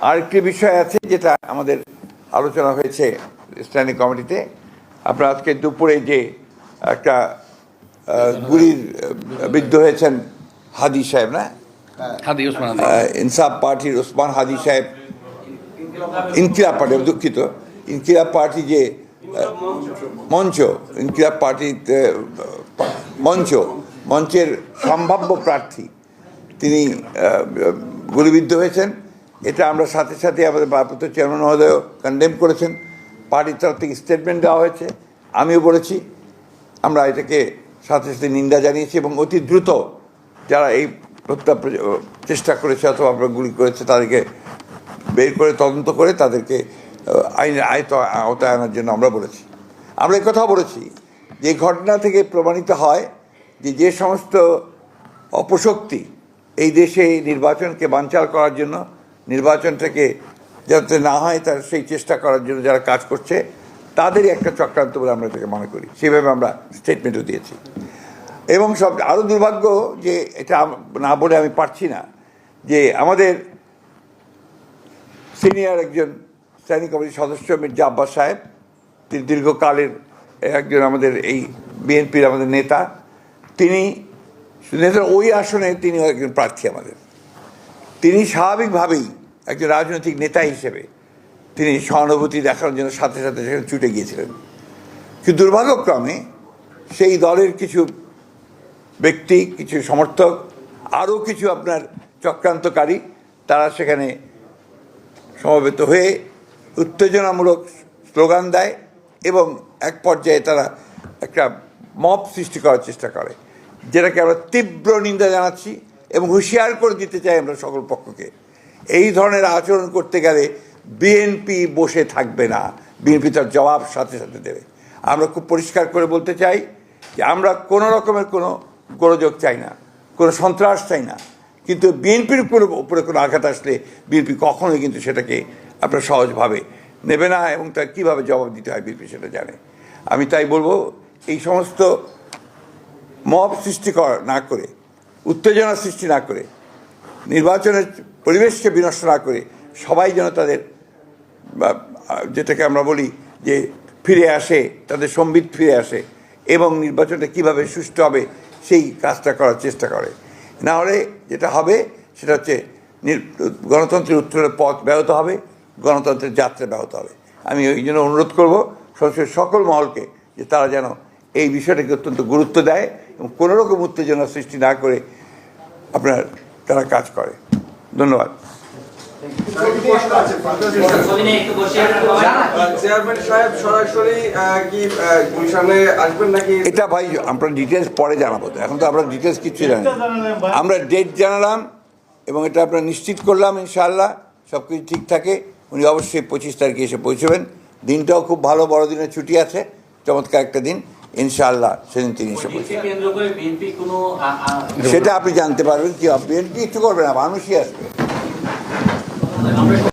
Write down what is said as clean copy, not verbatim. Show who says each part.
Speaker 1: আরেকটি বিষয় আছে যেটা আমাদের আলোচনা হয়েছে স্ট্যান্ডিং কমিটিতে। আপনারা আজকে দুপুরে যে একটা গুলির বিদ্ধ হয়েছেন হাদি সাহেব, না ইনসাফ পার্টির ওসমান হাদি সাহেব, ইনকিলাব পার্টি, দুঃখিত, ইনকিলাব পার্টি যে মঞ্চ, ইনকিলাব পার্টি মঞ্চের সম্ভাব্য প্রার্থী তিনি গুলিবিদ্ধ হয়েছেন। এটা আমরা সাথে সাথে আমাদের ভারপ্রাপ্ত চেয়ারম্যান মহোদয় কন্ডেম করেছেন, পার্টির তরফ থেকে স্টেটমেন্ট দেওয়া হয়েছে, আমিও বলেছি। আমরা এটাকে সাথে সাথে নিন্দা জানিয়েছি এবং অতি দ্রুত যারা এই হত্যা চেষ্টা করেছে অথবা আমরা গুলি করেছে তাদেরকে বের করে তদন্ত করে তাদেরকে আইনের আওতায় আনার জন্য আমরা বলেছি। আমরা এই কথাও বলেছি যে ঘটনা থেকে প্রমাণিত হয় যে সমস্ত অপশক্তি এই দেশে নির্বাচনকে বানচাল করার জন্য, নির্বাচনটাকে যাতে না হয় তার সেই চেষ্টা করার জন্য যারা কাজ করছে তাদেরই একটা চক্রান্ত বলে আমরা এটাকে মনে করি। সেভাবে আমরা স্টেটমেন্টও দিয়েছি। এবং সব আরও দুর্ভাগ্য যে এটা না বলে আমি পারছি না যে আমাদের সিনিয়র একজন স্ট্যান্ডিং কমিটির সদস্য মির্জা আব্বাস সাহেব, তিনি দীর্ঘকালের একজন আমাদের এই বিএনপির আমাদের নেতা, তিনি নেতার ওই আসনে তিনি একজন প্রার্থী আমাদের। তিনি স্বাভাবিকভাবেই একজন রাজনৈতিক নেতা হিসেবে তিনি সহানুভূতি দেখানোর জন্য সাথে সাথে সেখানে ছুটে গিয়েছিলেন। কিন্তু দুর্ভাগ্যক্রমে সেই দলের কিছু ব্যক্তি, কিছু সমর্থক, আরও কিছু আপনার চক্রান্তকারী তারা সেখানে সমবেত হয়ে উত্তেজনামূলক স্লোগান দেয় এবং এক পর্যায়ে তারা একটা মব সৃষ্টি করার চেষ্টা করে, যেটাকে আমরা তীব্র নিন্দা জানাচ্ছি এবং হুঁশিয়ার করে দিতে চাই আমরা সকল পক্ষকে। এই ধরনের আচরণ করতে গেলে বিএনপি বসে থাকবে না, বিএনপি তার জবাব সাথে সাথে দেবে। আমরা খুব পরিষ্কার করে বলতে চাই যে আমরা কোনো রকমের কোনো গোলযোগ চাই না, কোনো সন্ত্রাস চাই না, কিন্তু বিএনপির উপরে কোনো আঘাত আসলে বিএনপি কখনোই কিন্তু সেটাকে আপনার সহজভাবে নেবে না এবং তার কীভাবে জবাব দিতে হয় বিএনপি সেটা জানে। আমি তাই বলবো, এই সমস্ত মব সৃষ্টি না করে, উত্তেজনা সৃষ্টি না করে, নির্বাচনের পরিবেশকে বিনষ্ট না করে সবাই যেন তাদের যেটাকে আমরা বলি যে ফিরে আসে, তাদের সম্বিত ফিরে আসে এবং নির্বাচনটা কীভাবে সুষ্ঠু হবে সেই কাজটা করার চেষ্টা করে। না হলে যেটা হবে সেটা হচ্ছে গণতন্ত্রের উত্তরের পথ ব্যাহত হবে, গণতন্ত্রের যাত্রা ব্যাহত হবে। আমি ওই জন্য অনুরোধ করবো সংসদের সকল মহলকে যে তারা যেন এই বিষয়টাকে অত্যন্ত গুরুত্ব দেয় এবং কোনো রকম উত্তেজনা সৃষ্টি না করে আপনার তারা কাজ করে। ধন্যবাদ। এটা ভাই আমরা ডিটেলস পরে জানাবো, এখন তো আমরা ডিটেলস কিছু জানি। আমরা ডেট জানালাম এবং এটা আপনারা নিশ্চিত করলাম ইনশাআল্লাহ সব কিছু ঠিক থাকে। উনি অবশ্যই 25 তারিখে এসে পৌঁছবেন। দিনটাও খুব ভালো, বড়দিনের ছুটি আছে, চমৎকার একটা দিন ইনশাআল্লাহ, সেদিন তিনি এসে পৌঁছবেন। সেটা আপনি জানতে পারবেন কি বিএনপি কিছু করবে না, মানুষই আসবে।